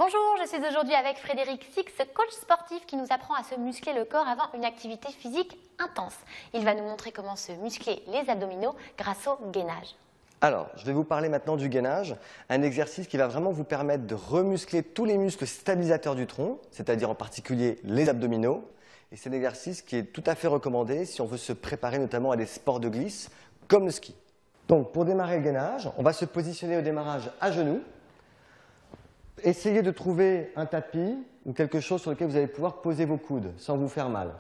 Bonjour, je suis aujourd'hui avec Frédéric Six, coach sportif qui nous apprend à se muscler le corps avant une activité physique intense. Il va nous montrer comment se muscler les abdominaux grâce au gainage. Alors, je vais vous parler maintenant du gainage, un exercice qui va vraiment vous permettre de remuscler tous les muscles stabilisateurs du tronc, c'est-à-dire en particulier les abdominaux. Et c'est un exercice qui est tout à fait recommandé si on veut se préparer notamment à des sports de glisse comme le ski. Donc, pour démarrer le gainage, on va se positionner au démarrage à genoux. Essayez de trouver un tapis ou quelque chose sur lequel vous allez pouvoir poser vos coudes sans vous faire mal.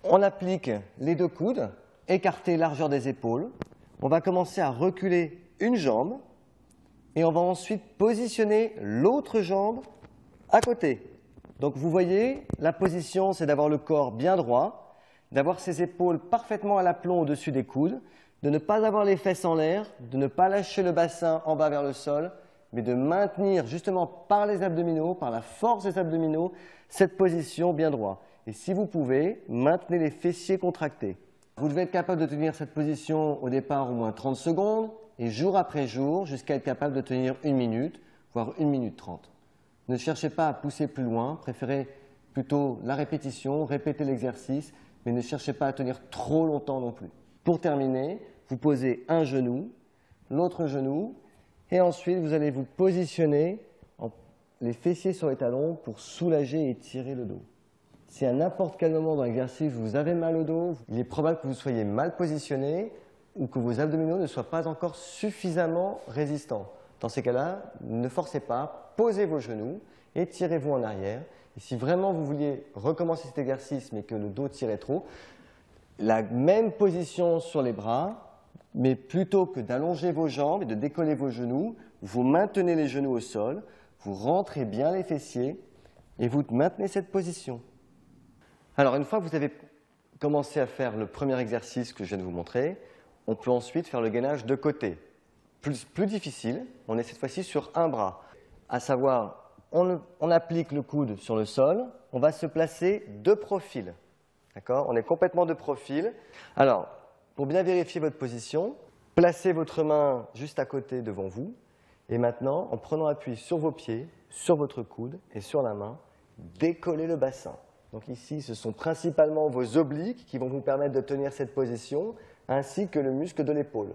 On applique les deux coudes, écartez largeur des épaules. On va commencer à reculer une jambe et on va ensuite positionner l'autre jambe à côté. Donc vous voyez, la position, c'est d'avoir le corps bien droit, d'avoir ses épaules parfaitement à l'aplomb au-dessus des coudes, de ne pas avoir les fesses en l'air, de ne pas lâcher le bassin en bas vers le sol, mais de maintenir justement par les abdominaux, par la force des abdominaux, cette position bien droite. Et si vous pouvez, maintenez les fessiers contractés. Vous devez être capable de tenir cette position au départ au moins 30 secondes et jour après jour jusqu'à être capable de tenir 1 minute, voire 1 minute 30. Ne cherchez pas à pousser plus loin, préférez plutôt la répétition, répéter l'exercice, mais ne cherchez pas à tenir trop longtemps non plus. Pour terminer, vous posez un genou, l'autre genou, et ensuite vous allez vous positionner les fessiers sur les talons pour soulager et étirer le dos. Si à n'importe quel moment dans l'exercice vous avez mal au dos, il est probable que vous soyez mal positionné ou que vos abdominaux ne soient pas encore suffisamment résistants. Dans ces cas-là, ne forcez pas, posez vos genoux, étirez-vous en arrière. Et si vraiment vous vouliez recommencer cet exercice mais que le dos tirait trop, la même position sur les bras, mais plutôt que d'allonger vos jambes et de décoller vos genoux, vous maintenez les genoux au sol, vous rentrez bien les fessiers et vous maintenez cette position. Alors, une fois que vous avez commencé à faire le premier exercice que je viens de vous montrer, on peut ensuite faire le gainage de côté. Plus difficile, on est cette fois-ci sur un bras. À savoir, on applique le coude sur le sol, on va se placer de profil. D'accord ? On est complètement de profil. Alors, pour bien vérifier votre position, placez votre main juste à côté devant vous. Et maintenant, en prenant appui sur vos pieds, sur votre coude et sur la main, décollez le bassin. Donc ici, ce sont principalement vos obliques qui vont vous permettre de tenir cette position, ainsi que le muscle de l'épaule.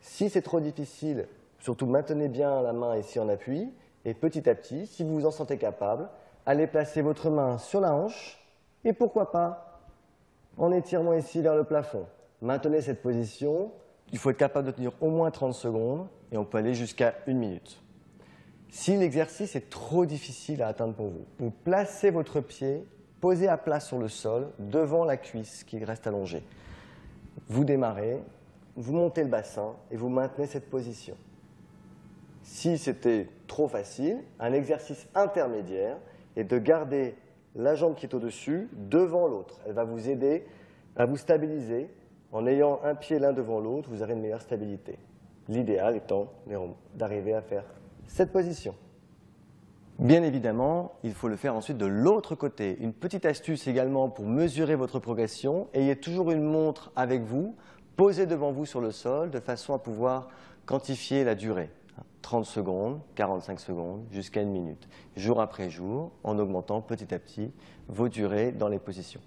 Si c'est trop difficile, surtout maintenez bien la main ici en appui. Et petit à petit, si vous vous en sentez capable, allez placer votre main sur la hanche. Et pourquoi pas en étirant ici vers le plafond. Maintenez cette position. Il faut être capable de tenir au moins 30 secondes et on peut aller jusqu'à 1 minute. Si l'exercice est trop difficile à atteindre pour vous, vous placez votre pied posé à plat sur le sol devant la cuisse qui reste allongée. Vous démarrez, vous montez le bassin et vous maintenez cette position. Si c'était trop facile, un exercice intermédiaire est de garder la jambe qui est au-dessus devant l'autre. Elle va vous aider à vous stabiliser. En ayant un pied l'un devant l'autre, vous aurez une meilleure stabilité. L'idéal étant d'arriver à faire cette position. Bien évidemment, il faut le faire ensuite de l'autre côté. Une petite astuce également pour mesurer votre progression. Ayez toujours une montre avec vous, posée devant vous sur le sol, de façon à pouvoir quantifier la durée. 30 secondes, 45 secondes, jusqu'à 1 minute. Jour après jour, en augmentant petit à petit vos durées dans les positions.